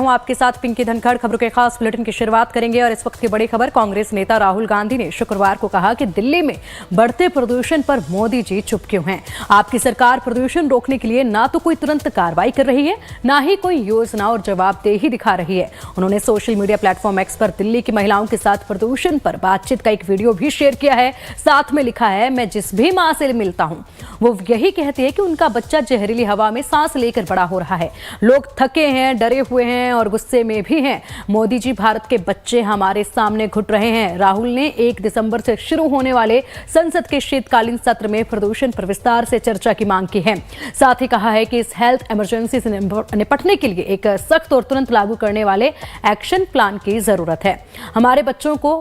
हूं आपके साथ पिंकी धनखड़। खबरों के खास बुलेटिन की शुरुआत करेंगे और इस वक्त की बड़ी खबर। कांग्रेस नेता राहुल गांधी ने शुक्रवार को कहा कि दिल्ली में बढ़ते प्रदूषण पर मोदी जी चुप क्यों हैं। आपकी सरकार प्रदूषण रोकने के लिए ना तो कोई तुरंत कार्रवाई कर रही है, ना ही कोई योजना और जवाबदेही दिखा रही है। उन्होंने सोशल मीडिया प्लेटफॉर्म एक्स पर दिल्ली की महिलाओं के साथ प्रदूषण पर बातचीत का एक वीडियो भी शेयर किया है। साथ में लिखा है, मैं जिस भी मां से मिलता हूं वो यही कहती है कि उनका बच्चा जहरीली हवा में सांस लेकर बड़ा हो रहा है। लोग थके हैं, डरे हुए हैं और गुस्से में भी हैं। मोदी जी, भारत के बच्चे हमारे सामने घुट रहे हैं। राहुल ने 1 दिसंबर से शुरू होने वाले संसद के शीतकालीन सत्र में प्रदूषण पर विस्तार से चर्चा की मांग की है। साथ ही कहा है कि इस हेल्थ इमरजेंसी से निपटने के लिए एक सख्त और तुरंत लागू करने वाले एक्शन प्लान की जरूरत है। हमारे बच्चों को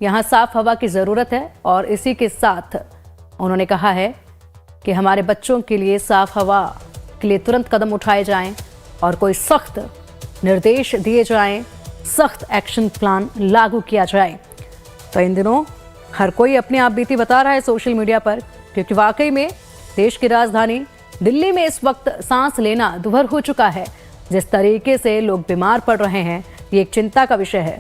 यहां साफ हवा की जरूरत है और इसी के साथ उन्होंने कहा है कि हमारे बच्चों के लिए साफ हवा के लिए तुरंत कदम उठाए जाएं और कोई सख्त निर्देश दिए जाएं, सख्त एक्शन प्लान लागू किया जाए। तो इन दिनों हर कोई अपनी आप बीती बता रहा है सोशल मीडिया पर, क्योंकि वाकई में देश की राजधानी दिल्ली में इस वक्त सांस लेना दुभर हो चुका है। जिस तरीके से लोग बीमार पड़ रहे हैं, ये एक चिंता का विषय है।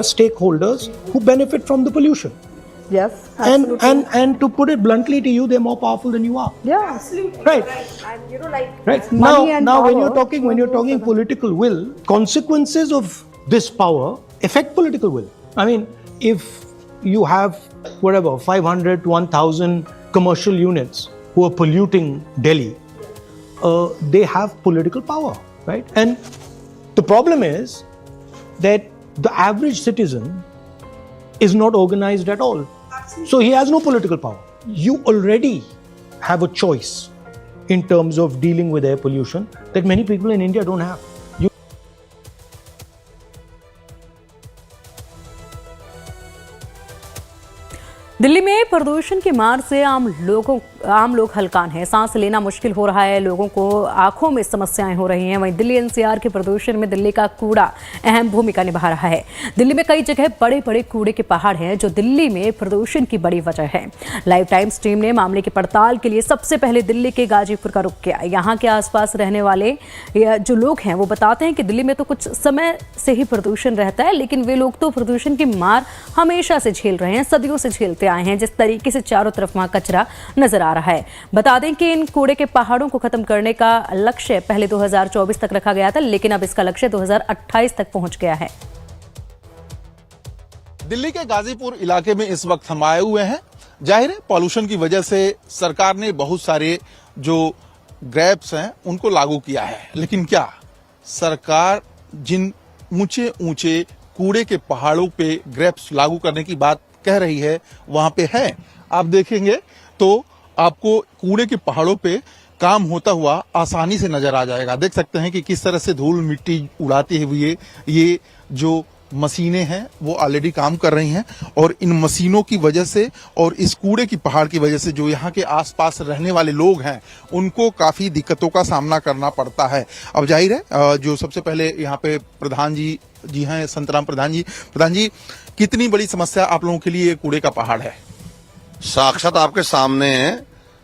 Stakeholders who benefit from the pollution. Yes, absolutely. And to put it bluntly to you, they're more powerful than you are. Yeah, absolutely. Right. And you know, like Right. money and Now power. when you're talking political will, consequences of this power affect political will. I mean, if you have whatever 500 to 1,000 commercial units who are polluting Delhi, they have political power, right? And the problem is that the average citizen is not organized at all. So he has no political power. You already have a choice in terms of dealing with air pollution that many people in India don't have. Delhi में प्रदूषण की मार से आम लोग हलकान हैं। सांस लेना मुश्किल हो रहा है, लोगों को आंखों में समस्याएं हो रही हैं। वहीं दिल्ली एनसीआर के प्रदूषण में दिल्ली का कूड़ा अहम भूमिका निभा रहा है। दिल्ली में कई जगह बड़े बड़े कूड़े के पहाड़ हैं, जो दिल्ली में प्रदूषण की बड़ी वजह है। लाइव टाइम्स टीम ने मामले की पड़ताल के लिए सबसे पहले दिल्ली के गाजीपुर का रुख किया। यहाँ के आसपास रहने वाले जो लोग हैं वो बताते हैं कि दिल्ली में तो कुछ समय से ही प्रदूषण रहता है, लेकिन वे लोग तो प्रदूषण की मार हमेशा से झेल रहे हैं, सदियों से झेलते आए हैं। जिस तरीके से चारों तरफ वहां कचरा नजर आ रहा है। बता दें कि इन कूड़े के पहाड़ों को खत्म करने का लक्ष्य पहले 2024 तक रखा गया था, लेकिन अब इसका लक्ष्य 2028 तक पहुंच गया है। दिल्ली के गाजीपुर इलाके में इस वक्त हम आए हुए हैं। जाहिर है पॉल्यूशन की वजह से सरकार ने बहुत सारे जो ग्रैब्स हैं उनको लागू किया है, लेकिन क्या सरकार जिन ऊंचे ऊंचे कूड़े के पहाड़ों पे ग्रैब्स लागू करने की बात कह रही है वहां पे है? आप देखेंगे तो आपको कूड़े के पहाड़ों पे काम होता हुआ आसानी से नजर आ जाएगा। देख सकते हैं कि किस तरह से धूल मिट्टी उड़ाते हुए ये जो मशीनें हैं वो ऑलरेडी काम कर रही हैं, और इन मशीनों की वजह से और इस कूड़े की पहाड़ की वजह से जो यहाँ के आसपास रहने वाले लोग हैं उनको काफी दिक्कतों का सामना करना पड़ता है। अब जाहिर है जो सबसे पहले यहाँ पे प्रधान जी हैं, संतराम प्रधान जी, कितनी बड़ी समस्या आप लोगों के लिए ये कूड़े का पहाड़ है? साक्षात आपके सामने है।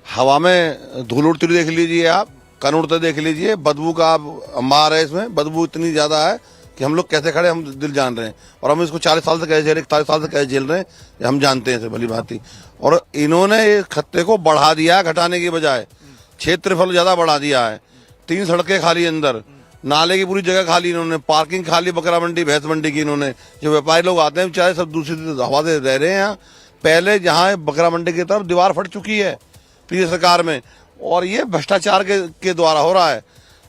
हवा में धूल उड़ती हुई देख लीजिए, आप कण उड़ते देख लीजिए, बदबू का आप मार है, इसमें बदबू इतनी ज्यादा है कि हम लोग कैसे खड़े हम दिल जान रहे हैं, और हम इसको 40 साल से कैसे झेल रहे, 41 साल से कैसे झेल रहे हैं हम जानते हैं भली भांति। और इन्होंने इस खत्ते को बढ़ा दिया, घटाने की बजाय क्षेत्रफल ज्यादा बढ़ा दिया है। 3 सड़कें खाली अंदर, नाले की पूरी जगह खाली, इन्होंने पार्किंग खाली, बकरा मंडी भैंस मंडी की इन्होंने। जो व्यापारी लोग आते हैं बेचारे सब दूसरी हवा से रह रहे हैं यहाँ। पहले जहाँ बकरा मंडी की तरफ दीवार फट चुकी है पिछली सरकार में, और ये भ्रष्टाचार के द्वारा हो रहा है।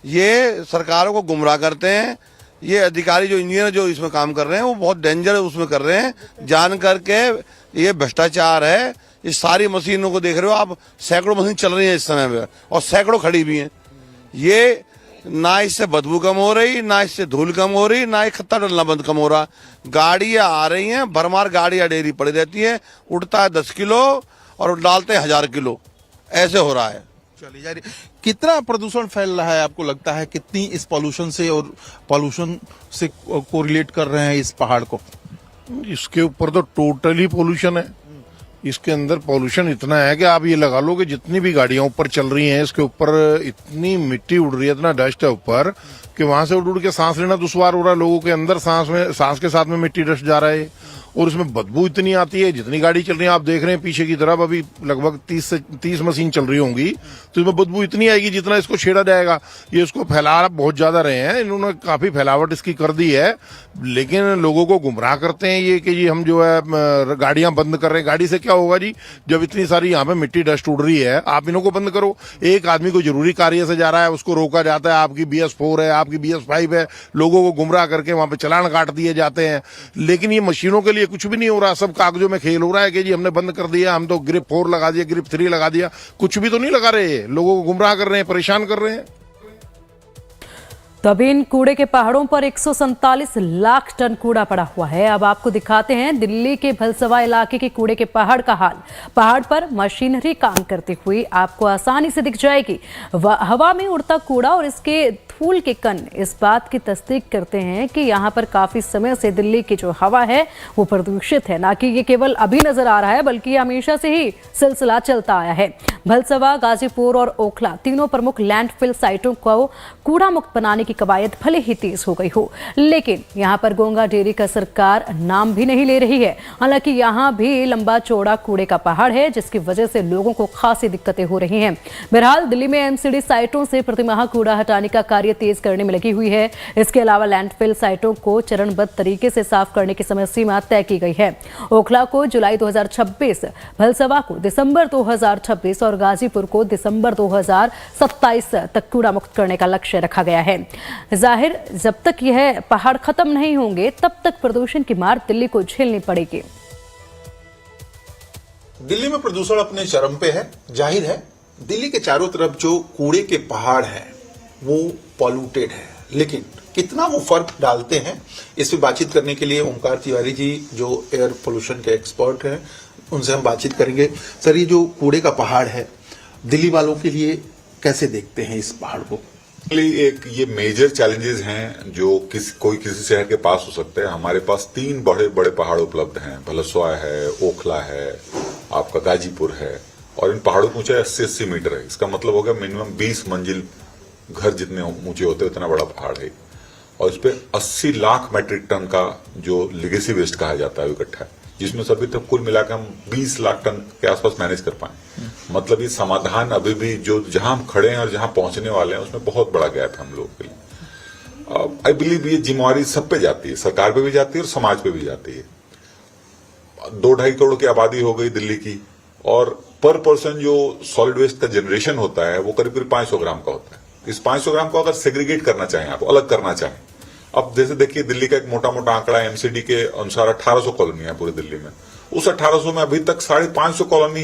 ये सरकारों को गुमराह करते हैं। ये अधिकारी जो इंजीनियर जो इसमें काम कर रहे हैं वो बहुत डेंजर उसमें कर रहे हैं, जान करके ये भ्रष्टाचार है। इस सारी मशीनों को देख रहे हो आप, सैकड़ों मशीन चल रही है इस समय में और सैकड़ों खड़ी भी हैं। ये ना इससे बदबू कम हो रही, ना इससे धूल कम हो रही, ना खत्ता डलना बंद कम हो रहा। गाड़ियां आ रही हैं, भरमार गाड़ियां डेरी पड़ी रहती है, उठता है 10 किलो और डालते हैं 1000 किलो, ऐसे हो रहा है। चलिए जा रही, कितना प्रदूषण फैल रहा है आपको लगता है? कितनी इस पॉल्यूशन से और पॉल्यूशन से कोरिलेट कर रहे हैं इस पहाड़ को? इसके ऊपर तो टोटली पोल्यूशन है, इसके अंदर पॉल्यूशन इतना है कि आप ये लगा लो कि जितनी भी गाड़ियां ऊपर चल रही हैं इसके ऊपर इतनी मिट्टी उड़ रही है, इतना डस्ट है ऊपर कि वहां से उड़ उड़ के सांस लेना दुश्वार हो रहा है लोगों के अंदर। सांस के साथ में मिट्टी डस्ट जा रहा है और उसमें बदबू इतनी आती है। जितनी गाड़ी चल रही है आप देख रहे हैं पीछे की तरफ, अभी लगभग 30 मशीन चल रही होंगी, तो इसमें बदबू इतनी आएगी जितना इसको छेड़ा जाएगा। ये इसको फैला बहुत ज्यादा रहे हैं, इन्होंने काफी फैलावट इसकी कर दी है, लेकिन लोगों को गुमराह करते हैं ये कि जी हम जो है गाड़ियां बंद कर रहे हैं। गाड़ी से क्या होगा जी, जब इतनी सारी यहाँ पे मिट्टी डस्ट उड़ रही है, आप इन्हों को बंद करो। एक आदमी को जरूरी कार्य से जा रहा है, उसको रोका जाता है, आपकी BS4 है, आपकी BS5 है, लोगों को गुमराह करके वहां पे चालान काट दिए जाते हैं। लेकिन ये मशीनों के लिए कुछ भी नहीं हो रहा, सब कागजों में खेल हो रहा है कि जी हमने बंद कर दिया, हम तो ग्रिप 4 लगा दिया, ग्रिप 3 लगा दिया। कुछ भी तो नहीं लगा रहे, लोगों को गुमराह कर रहे हैं, परेशान कर रहे हैं। तो अभी इन कूड़े के पहाड़ों पर 147 लाख टन कूड़ा पड़ा हुआ है। अब आपको दिखाते हैं दिल्ली के भलसवा इलाके के कूड़े के पहाड़ का हाल। पहाड़ पर मशीनरी काम करती हुई आपको आसानी से दिख जाएगी। हवा में उड़ता कूड़ा और इसके धूल के कण इस बात की तस्दीक करते हैं कि यहाँ पर काफी समय से दिल्ली की जो हवा है वो प्रदूषित है। ना कि ये केवल अभी नजर आ रहा है, बल्कि हमेशा से ही सिलसिला चलता आया है। भलसवा, गाजीपुर और ओखला तीनों प्रमुख लैंडफिल साइटों को कूड़ा मुक्त बनाने की कवायद भले ही तेज हो गई हो, लेकिन यहाँ पर गोंगा डेयरी का सरकार नाम भी नहीं ले रही है। हालांकि यहाँ भी लंबा चौड़ा कूड़े का पहाड़ है, जिसकी वजह से लोगों को खासी दिक्कतें हो रही हैं। बहरहाल दिल्ली में MCD साइटों से प्रतिमाह कूड़ा हटाने का कार्य तेज करने में लगी हुई है। इसके अलावा लैंडफिल साइटों को चरणबद्ध तरीके से साफ करने की समय सीमा तय की गई है। ओखला को जुलाई 2026, भलसवा को दिसंबर 2026 और गाजीपुर को दिसंबर 2027 तक कूड़ा मुक्त करने का लक्ष्य रखा गया है। जाहिर जब तक यह पहाड़ खत्म नहीं होंगे तब तक प्रदूषण की मार दिल्ली को झेलनी पड़ेगी। दिल्ली में प्रदूषण अपने चरम पे है। जाहिर है दिल्ली के चारों तरफ जो कूड़े के पहाड़ हैं वो पॉल्यूटेड है, लेकिन कितना वो फर्क डालते हैं, इस पे बातचीत करने के लिए ओमकार तिवारी जी जो एयर पोल्यूशन के एक्सपर्ट हैं, उनसे हम बातचीत करेंगे। सर, ये जो कूड़े का पहाड़ है, दिल्ली वालों के लिए कैसे देखते हैं इस पहाड़ को? एक ये मेजर चैलेंजेस हैं जो कोई किसी शहर के पास हो सकते हैं। हमारे पास 3 बड़े बड़े पहाड़ उपलब्ध हैं, भलसवा है, ओखला है, आपका गाजीपुर है, और इन पहाड़ों की ऊंचाई 80-80 मीटर है। इसका मतलब हो गया मिनिमम 20 मंजिल घर जितने ऊंचे होते हैं उतना बड़ा पहाड़ है, और इस पे 80 लाख मैट्रिक टन का जो लिगेसी वेस्ट कहा जाता है इकट्ठा है, जिसमें सभी तक कुल मिलाकर हम 20 लाख टन के आसपास मैनेज कर पाए। मतलब ये समाधान अभी भी जो जहां हम खड़े हैं और जहां पहुंचने वाले हैं उसमें बहुत बड़ा गैप है हम लोगों के लिए। आई बिलीव ये जिम्मेवारी सब पे जाती है, सरकार पे भी जाती है और समाज पे भी जाती है। 2-2.5 करोड़ की आबादी हो गई दिल्ली की, और पर पर्सन जो सॉलिड वेस्ट का जनरेशन होता है वो करीब करीब 500 ग्राम का होता है। इस 500 ग्राम को अगर सेग्रीगेट करना चाहें, आप अलग करना चाहें, अब जैसे देखिए दिल्ली का एक मोटा मोटा आंकड़ा MCD के अनुसार 1800 कॉलोनी है पूरी दिल्ली में। उस 1800 में अभी तक 550 कॉलोनी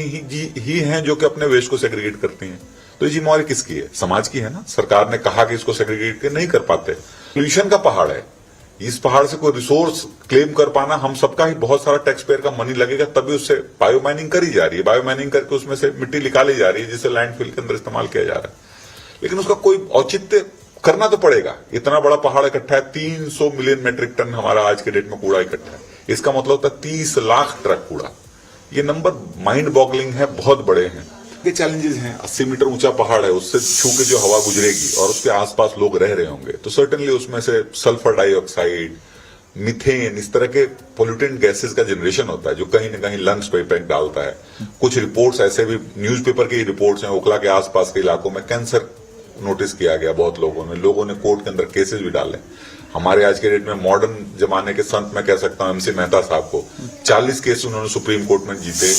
ही हैं जो कि अपने वेस्ट को सेग्रीगेट करती हैं। तो ये जिम्मेवारी किसकी है? समाज की है ना। सरकार ने कहा कि इसको सेग्रीगेट के नहीं कर पाते। पोल्यूशन का पहाड़ है, इस पहाड़ से कोई रिसोर्स क्लेम कर पाना हम सबका ही बहुत सारा टैक्स पेयर का मनी लगेगा, तभी उससे बायो माइनिंग करी जा रही है। बायो माइनिंग करके उसमें से मिट्टी निकाली जा रही है जिसे लैंडफिल के अंदर इस्तेमाल किया जा रहा है, लेकिन उसका कोई औचित्य करना तो पड़ेगा। इतना बड़ा पहाड़ इकट्ठा है, 300 मिलियन मेट्रिक टन हमारा आज के डेट में कूड़ा इकट्ठा है। इसका मतलब होता है 30 लाख ट्रक कूड़ा। ये नंबर माइंड बॉगलिंग है, बहुत बड़े हैं। ये चैलेंजेस हैं। 80 मीटर ऊंचा पहाड़ है, उससे छू के जो हवा गुजरेगी और उसके आसपास लोग रह रहे होंगे, तो सर्टेनली उसमें से सल्फर डाइऑक्साइड, मिथेन, इस तरह के पोल्यूटेंट गैसेस का जनरेशन होता है जो कहीं ना कहीं लंग्स पे इफेक्ट डालता है। कुछ रिपोर्ट्स ऐसे भी न्यूज़पेपर की रिपोर्ट्स हैं, ओखला के आसपास के इलाकों में कैंसर नोटिस किया गया बहुत लोगों ने कोर्ट के अंदर केसेस भी डाले। हमारे आज के डेट में मॉडर्न जमाने के संत मैं कह सकता हूं MC मेहता साहब को 40 केस उन्होंने सुप्रीम कोर्ट में जीते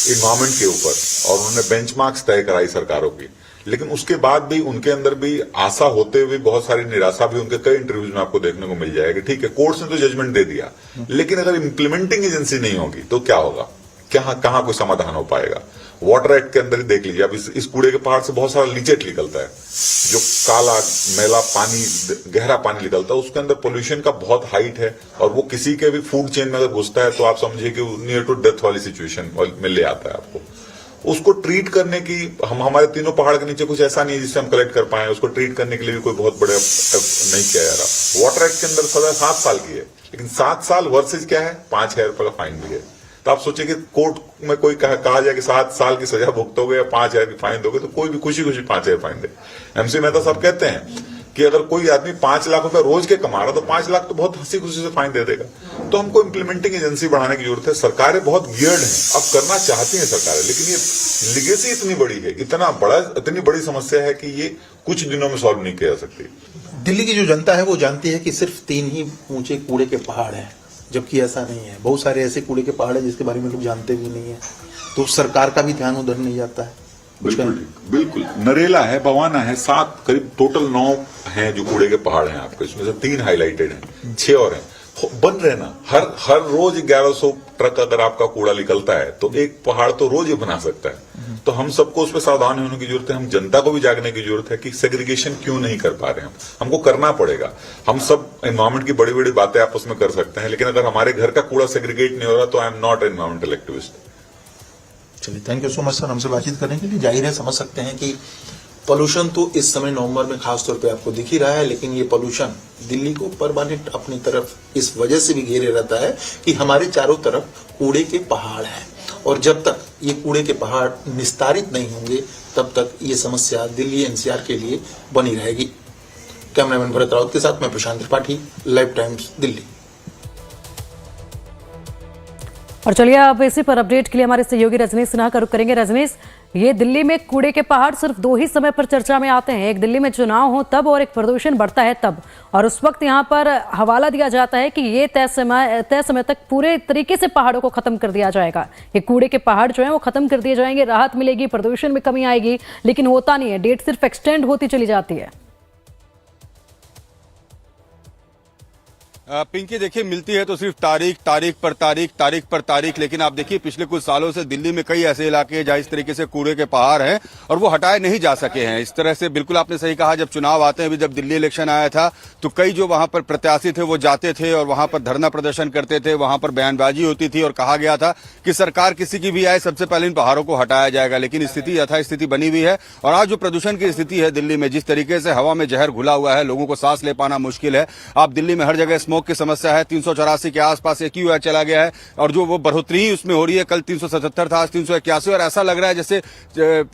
इन्वायरमेंट के ऊपर, और उन्होंने बेंचमार्क्स तय कराई सरकारों की। लेकिन उसके बाद भी उनके अंदर भी आशा होते हुए बहुत सारी निराशा भी उनके कई इंटरव्यूज में आपको देखने को मिल जाएगी। ठीक है, कोर्ट्स ने तो जजमेंट दे दिया, लेकिन अगर इम्प्लीमेंटिंग एजेंसी नहीं होगी तो क्या होगा? कहां कोई समाधान हो पाएगा? वाटर एक्ट के अंदर ही देख लीजिए, अब इस कूड़े के पहाड़ से बहुत सारा लीचेट निकलता है, जो काला मैला पानी, गहरा पानी निकलता है, उसके अंदर पोल्यूशन का बहुत हाइट है, और वो किसी के भी फूड चेन में अगर घुसता है तो आप समझिए कि नियर टू डेथ वाली सिचुएशन में ले आता है आपको। उसको ट्रीट करने की हमारे तीनों पहाड़ के नीचे कुछ ऐसा नहीं है जिससे हम कलेक्ट कर पाए, उसको ट्रीट करने के लिए भी कोई बहुत बड़े नहीं किया जा रहा। वाटर एक्ट के अंदर सजा 7 साल की है, लेकिन 7 साल वर्सेज क्या है? 5000 रुपए का फाइन भी है। तो आप सोचिए कि कोर्ट में कोई कहा जाए कि 7 साल की सजा भुगतोगे या 5,000 की फाइन दोगे, तो कोई भी खुशी खुशी 5,000 फाइन दे। MC मेहता साहब कहते हैं कि अगर कोई आदमी 5 लाख रुपए रोज के कमा रहा तो 5 लाख तो बहुत हंसी खुशी से फाइन दे देगा। तो हमको इम्प्लीमेंटिंग एजेंसी बढ़ाने की जरूरत है। सरकारें बहुत गियर्ड हैं, अब करना चाहती हैं सरकारें, लेकिन ये लिगेसी इतनी बड़ी है, इतनी बड़ी समस्या है कि ये कुछ दिनों में सॉल्व नहीं किया जा सकती। दिल्ली की जो जनता है वो जानती है कि सिर्फ 3 ही ऊंचे कूड़े के पहाड़ हैं, जबकि ऐसा नहीं है। बहुत सारे ऐसे कूड़े के पहाड़ हैं जिसके बारे में लोग जानते भी नहीं है, तो सरकार का भी ध्यान उधर नहीं जाता है। बिल्कुल नरेला है, बवाना है, 7 करीब टोटल 9 हैं जो कूड़े के पहाड़ हैं आपके, इसमें से 3 हाईलाइटेड हैं, 6 और हैं, बन रहे ना। हर रोज 1100 ट्रक अगर आपका कूड़ा निकलता है तो एक पहाड़ तो रोज ही बना सकता है। तो हम सबको उस पर सावधान होने की जरूरत है। हम जनता को भी जागने की जरूरत है कि सेग्रीगेशन क्यों नहीं कर पा रहे हैं। हमको करना पड़ेगा। हम सब एनवायरमेंट की बड़ी बड़ी बातें आपस में कर सकते हैं, लेकिन अगर हमारे घर का कूड़ा सेग्रीगेट नहीं हो रहा तो I am not environmental activist. चलिए, thank you so much sir हमसे बातचीत करने के लिए। जाहिर है समझ सकते हैं कि पोल्यूशन तो इस समय नवंबर में खासतौर पे आपको दिख ही रहा है, लेकिन ये पोल्यूशन दिल्ली को परमानेंट अपनी तरफ इस वजह से भी घेरे रहता है कि हमारे चारों तरफ कूड़े के पहाड़ हैं, और जब तक ये कूड़े के पहाड़ निस्तारित नहीं होंगे तब तक ये समस्या दिल्ली NCR के लिए बनी रहेगी। कैमरामैन भरत राउत के साथ मैं प्रशांत त्रिपाठी, लाइव टाइम्स दिल्ली। और चलिए अब इसी पर अपडेट के लिए हमारे सहयोगी रजनीश सिन्हा का रुख करेंगे। रजनीश, ये दिल्ली में कूड़े के पहाड़ सिर्फ 2 ही समय पर चर्चा में आते हैं, एक दिल्ली में चुनाव हो तब और एक प्रदूषण बढ़ता है तब, और उस वक्त यहाँ पर हवाला दिया जाता है कि ये तय समय तक पूरे तरीके से पहाड़ों को खत्म कर दिया जाएगा। ये कूड़े के पहाड़ जो है वो खत्म कर दिए जाएंगे, राहत मिलेगी, प्रदूषण में कमी आएगी, लेकिन होता नहीं है। डेट सिर्फ एक्सटेंड होती चली जाती है। पिंकी देखिए, मिलती है तो सिर्फ तारीख पर तारीख, लेकिन आप देखिए पिछले कुछ सालों से दिल्ली में कई ऐसे इलाके जहां इस तरीके से कूड़े के पहाड़ हैं और वो हटाए नहीं जा सके हैं। इस तरह से बिल्कुल आपने सही कहा, जब चुनाव आते हैं, जब दिल्ली इलेक्शन आया था तो कई जो वहां पर प्रत्याशी थे वो जाते थे और वहां पर धरना प्रदर्शन करते थे, वहां पर बयानबाजी होती थी और कहा गया था कि सरकार किसी की भी आए सबसे पहले इन पहाड़ों को हटाया जाएगा। लेकिन स्थिति यथास्थिति बनी हुई है और आज जो प्रदूषण की स्थिति है दिल्ली में, जिस तरीके से हवा में जहर घुला हुआ है, लोगों को सांस ले पाना मुश्किल है। आप दिल्ली में हर जगह स्मोक की समस्या है, 384 के आसपास AQI चला गया है और जो वो बढ़ोतरी ही उसमें हो रही है, कल 377 था, आज 381, और ऐसा लग रहा है जैसे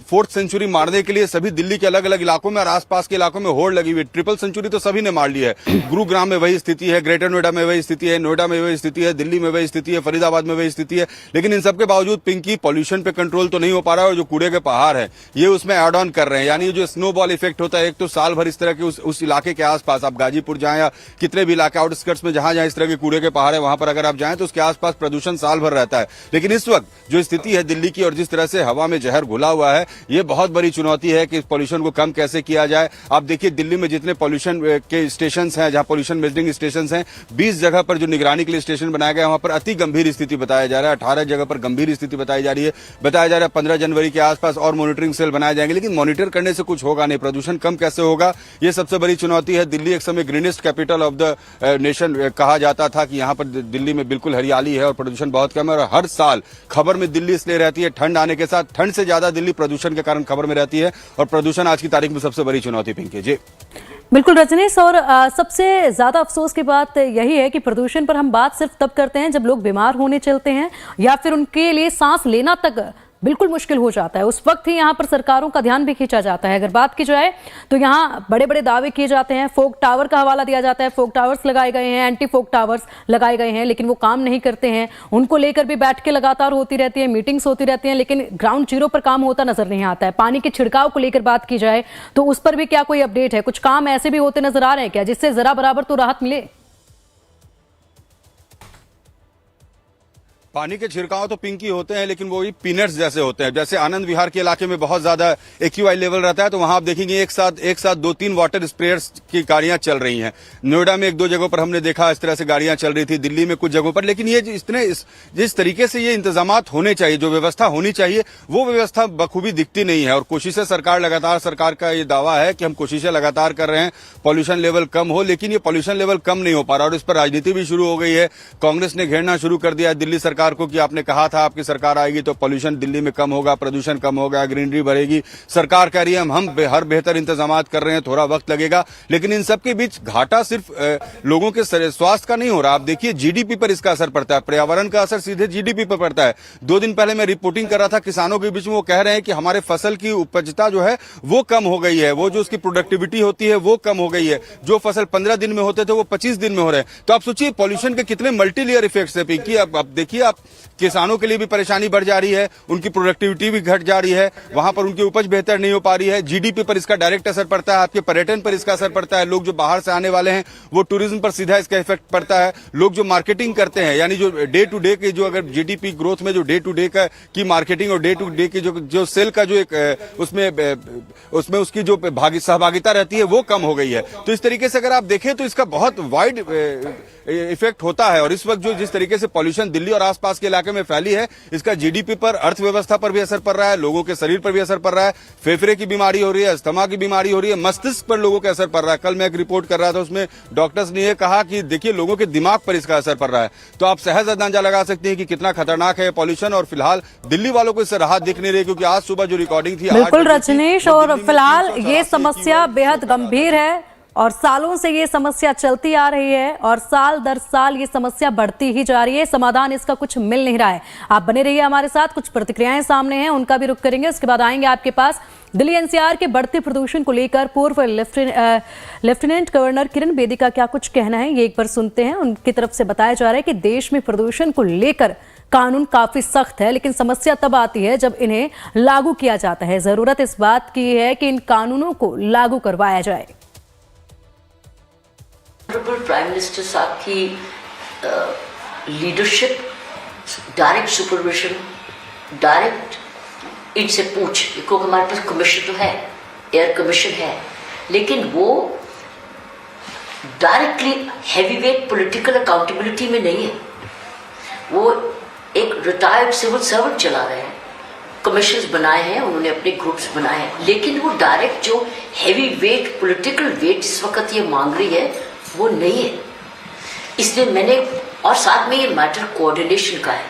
4th सेंचुरी मारने के लिए सभी दिल्ली के अलग अलग इलाकों में और आसपास के इलाकों में होड़ लगी हुई। ट्रिपल सेंचुरी तो सभी ने मार ली है। गुरुग्राम में वही स्थिति है, ग्रेटर नोएडा में वही स्थिति है, नोएडा में वही स्थिति है, दिल्ली में वही स्थिति है, फरीदाबाद में वही स्थिति है। लेकिन इन सबके बावजूद पिंकी पॉल्यूशन पे कंट्रोल तो नहीं हो पा रहा है और जो कूड़े के पहाड़ है ये उसमें एड ऑन कर रहे हैं। यानी जो स्नोबॉल इफेक्ट होता है, एक तो साल भर इस तरह के उस इलाके के आसपास, आप गाजीपुर जाएं या कितने भी इलाके आउटस्कर्ट्स में जहां इस तरह के कूड़े के पहाड़ है वहां पर अगर आप जाएं तो उसके आसपास प्रदूषण साल भर रहता है। लेकिन इस वक्त जो स्थिति है दिल्ली की और जिस तरह से हवा में जहर घुला हुआ है, ये बहुत बड़ी चुनौती है कि इस पॉल्यूशन को कम कैसे किया जाए। आप देखिए दिल्ली में जितने पॉल्यूशन के स्टेशन हैं, जहां पॉल्यूशन मेजरिंग स्टेशन हैं, 20 जगह पर जो निगरानी के लिए स्टेशन बनाया गया है वहां पर अति गंभीर स्थिति बताया जा रहा है, 18 जगह पर गंभीर स्थिति बताई जा रही है। बताया जा रहा है 15 जनवरी के आसपास और मॉनिटरिंग सेल बनाए जाएंगे, लेकिन मॉनिटर करने से कुछ होगा नहीं, प्रदूषण कम कैसे होगा, ये सबसे बड़ी चुनौती है। दिल्ली एक समय greenest capital of the nation कहा जाता था कि यहाँ पर दिल्ली में बिल्कुल हरियाली है और प्रदूषण बहुत कम है, और हर साल खबर में दिल्ली इसलिए रहती है, ठंड आने के साथ ठंड से ज्यादा दिल्ली प्रदूषण के कारण खबर में रहती है, और प्रदूषण आज की तारीख में सबसे बड़ी चुनौती। पिंकी जी बिल्कुल रजनीश, और सबसे ज्यादा अफसोस की बात यही है कि प्रदूषण पर हम बात सिर्फ तब करते हैं जब लोग बीमार होने चलते हैं या फिर उनके लिए सांस लेना तक बिल्कुल मुश्किल हो जाता है। उस वक्त ही यहाँ पर सरकारों का ध्यान भी खींचा जाता है। अगर बात की जाए तो यहाँ बड़े बड़े दावे किए जाते हैं, फोक टावर का हवाला दिया जाता है, फोक टावर्स लगाए गए हैं, एंटी फोक टावर्स लगाए गए हैं, लेकिन वो काम नहीं करते हैं। उनको लेकर भी बैठ के लगातार होती रहती है, मीटिंग्स होती रहती हैं, लेकिन ग्राउंड जीरो पर काम होता नजर नहीं आता है। पानी के छिड़काव को लेकर बात की जाए तो उस पर भी क्या कोई अपडेट है? कुछ काम ऐसे भी होते नजर आ रहे हैं क्या जिससे जरा बराबर तो राहत मिले? पानी के छिड़काव तो पिंकी होते हैं, लेकिन वो भी पीनट्स जैसे होते हैं। जैसे आनंद विहार के इलाके में बहुत ज्यादा AQI लेवल रहता है, तो वहां आप देखेंगे एक साथ 2-3 वाटर स्प्रेयर्स की गाड़ियां चल रही हैं। नोएडा में 1-2 जगहों पर हमने देखा इस तरह से गाड़ियां चल रही थी, दिल्ली में कुछ जगहों पर। लेकिन ये जिस तरीके से ये इंतजामात होने चाहिए, जो व्यवस्था होनी चाहिए, वो व्यवस्था बखूबी दिखती नहीं है। और कोशिशें सरकार का ये दावा है कि हम कोशिशें लगातार कर रहे हैं, पॉल्यूशन लेवल कम हो, लेकिन ये पॉल्यूशन लेवल कम नहीं हो पा रहा और इस पर राजनीति भी शुरू हो गई है। कांग्रेस ने घेरना शुरू कर दिया दिल्ली सरकार सरकार को कि आपने कहा था आपकी सरकार आएगी तो पोल्यूशन दिल्ली में कम होगा, प्रदूषण कम होगा, ग्रीनरी बढ़ेगी। सरकार कह रही है हम हर बेहतर इंतजाम कर रहे हैं, थोड़ा वक्त लगेगा। लेकिन इन सबके बीच घाटा सिर्फ लोगों के स्वास्थ्य का नहीं हो रहा। आप देखिए जीडीपी पर इसका असर पड़ता है, पर्यावरण का असर सीधे जीडीपी पर पड़ता है। 2 दिन पहले मैं रिपोर्टिंग कर रहा था किसानों के बीच में, वो कह रहे हैं कि हमारे फसल की उपजता जो है वो कम हो गई है, वो जो उसकी प्रोडक्टिविटी होती है वो कम हो गई है। जो फसल 15 दिन में होते थे वो 25 दिन में हो रहे हैं। तो आप सोचिए पॉल्यूशन के कितने मल्टीलेयर इफेक्ट्स है पिंकी। अब देखिए आप किसानों के लिए भी परेशानी बढ़ जा रही है, उनकी प्रोडक्टिविटी भी घट जा रही है, वहां पर उनकी उपज बेहतर नहीं हो पा रही है। जीडीपी पर इसका डायरेक्ट असर पड़ता है, आपके पर्यटन पर इसका असर पड़ता है। लोग जो बाहर से आने वाले हैं वो टूरिज्म पर सीधा इसका इफेक्ट पड़ता है। लोग जो मार्केटिंग करते हैं, यानी जो डे टू डे के जो अगर जीडीपी ग्रोथ में जो डे टू डे की मार्केटिंग और डे टू डे की जो सेल का जो एक उसमें उसकी जो सहभागिता रहती है वो कम हो गई है। तो इस तरीके से अगर आप देखें तो इसका बहुत वाइड इफेक्ट होता है। और इस वक्त जो जिस तरीके से पॉल्यूशन दिल्ली और आसपास के इलाके में फैली है, इसका जीडीपी पर, अर्थव्यवस्था पर भी असर पड़ रहा है, लोगों के शरीर पर भी असर पड़ रहा है। फेफड़े की बीमारी हो रही है, अस्थमा की बीमारी हो रही है, मस्तिष्क पर लोगों का असर पड़ रहा है। कल मैं एक रिपोर्ट कर रहा था, उसमें डॉक्टर्स ने यह कहा कि देखिए लोगों के दिमाग पर इसका असर पड़ रहा है। तो आप सहज अंदाजा लगा सकते हैं कि कितना खतरनाक है पॉल्यूशन। और फिलहाल दिल्ली वालों को इससे राहत दिख नहीं रही, क्योंकि आज सुबह जो रिकॉर्डिंग थी बिल्कुल रजनीश, और फिलहाल ये समस्या बेहद गंभीर है और सालों से ये समस्या चलती आ रही है और साल दर साल ये समस्या बढ़ती ही जा रही है। समाधान इसका कुछ मिल नहीं रहा है। आप बने रहिए हमारे साथ, कुछ प्रतिक्रियाएं सामने हैं, उनका भी रुख करेंगे। उसके बाद आएंगे आपके पास। दिल्ली एनसीआर के बढ़ते प्रदूषण को लेकर पूर्व लेफ्टिनेंट गवर्नर किरण बेदी का क्या कुछ कहना है, ये एक बार सुनते हैं। उनकी तरफ से बताया जा रहा है कि देश में प्रदूषण को लेकर कानून काफी सख्त है, लेकिन समस्या तब आती है जब इन्हें लागू किया जाता है। जरूरत इस बात की है कि इन कानूनों को लागू करवाया जाए। प्राइम मिनिस्टर साहब की लीडरशिप, डायरेक्ट सुपरविजन, डायरेक्ट इनसे पूछ, देखो हमारे पास कमीशन तो है, एयर कमीशन है, लेकिन वो डायरेक्टली हैवीवेट पॉलिटिकल अकाउंटेबिलिटी में नहीं है। वो एक रिटायर्ड सिविल सर्वेंट चला रहे हैं, कमीशंस बनाए हैं, उन्होंने अपने ग्रुप्स बनाए हैं, लेकिन वो डायरेक्ट जो हैवी वेट पॉलिटिकल वेट इस वक्त ये मांग रही है वो नहीं है। इसलिए मैंने, और साथ में ये मैटर कोऑर्डिनेशन का है,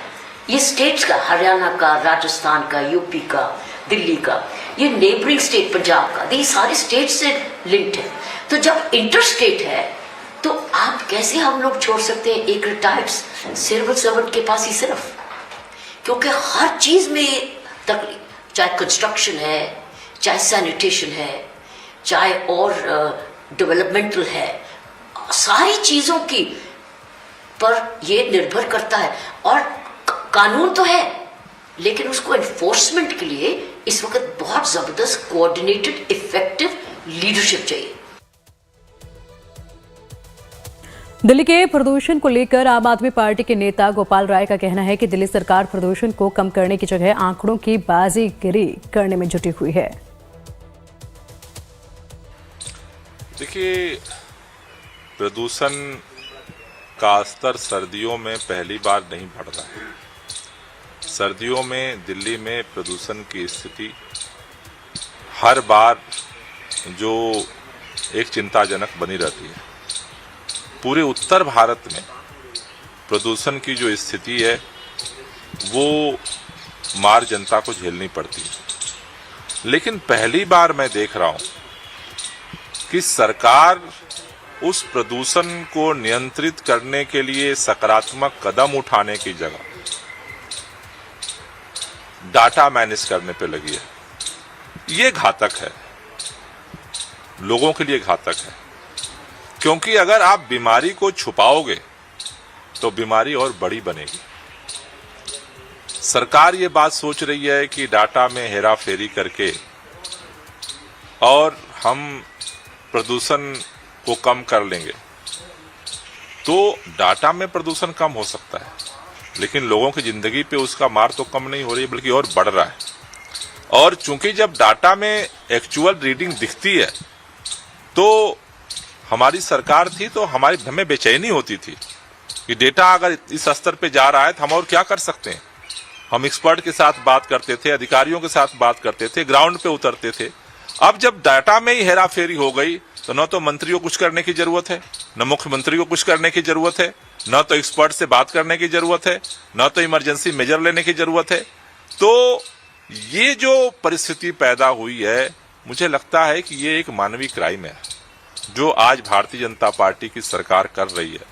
ये स्टेट्स का, हरियाणा का, राजस्थान का, यूपी का, दिल्ली का, ये नेबरिंग स्टेट पंजाब का, ये सारे स्टेट से लिंक्ड है। तो जब इंटर स्टेट है तो आप कैसे हम लोग छोड़ सकते हैं एक रिटायर्ड सिविल सर्वेंट के पास ही सिर्फ, क्योंकि हर चीज में तकलीफ, चाहे कंस्ट्रक्शन है, चाहे सैनिटेशन है, चाहे और डेवलपमेंटल है, सारी चीजों की पर ये निर्भर करता है। और कानून तो है, लेकिन उसको एनफोर्समेंट के लिए इस वक्त बहुत जबरदस्त कोऑर्डिनेटेड इफेक्टिव लीडरशिप चाहिए। दिल्ली के प्रदूषण को लेकर आम आदमी पार्टी के नेता गोपाल राय का कहना है कि दिल्ली सरकार प्रदूषण को कम करने की जगह आंकड़ों की बाजीगरी करने में जुटी हुई है। देखिए, प्रदूषण का स्तर सर्दियों में पहली बार नहीं बढ़ रहा है। सर्दियों में दिल्ली में प्रदूषण की स्थिति हर बार जो एक चिंताजनक बनी रहती है। पूरे उत्तर भारत में प्रदूषण की जो स्थिति है वो मार जनता को झेलनी पड़ती है। लेकिन पहली बार मैं देख रहा हूं कि सरकार उस प्रदूषण को नियंत्रित करने के लिए सकारात्मक कदम उठाने की जगह डाटा मैनेज करने पे लगी है। ये घातक है, लोगों के लिए घातक है, क्योंकि अगर आप बीमारी को छुपाओगे तो बीमारी और बड़ी बनेगी। सरकार ये बात सोच रही है कि डाटा में हेराफेरी करके और हम प्रदूषण को कम कर लेंगे तो डाटा में प्रदूषण कम हो सकता है, लेकिन लोगों की जिंदगी पे उसका मार तो कम नहीं हो रही है, बल्कि और बढ़ रहा है। और चूंकि जब डाटा में एक्चुअल रीडिंग दिखती है तो हमारी सरकार थी तो हमें बेचैनी होती थी कि डेटा अगर इस स्तर पे जा रहा है तो हम और क्या कर सकते हैं। हम एक्सपर्ट के साथ बात करते थे, अधिकारियों के साथ बात करते थे, ग्राउंड पे उतरते थे। अब जब डाटा में ही हेराफेरी हो गई तो न तो मंत्रियों को कुछ करने की जरूरत है, न मुख्यमंत्री को कुछ करने की जरूरत है, न तो एक्सपर्ट से बात करने की जरूरत है, न तो इमरजेंसी मेजर लेने की जरूरत है। तो ये जो परिस्थिति पैदा हुई है, मुझे लगता है कि ये एक मानवीय क्राइम है जो आज भारतीय जनता पार्टी की सरकार कर रही है।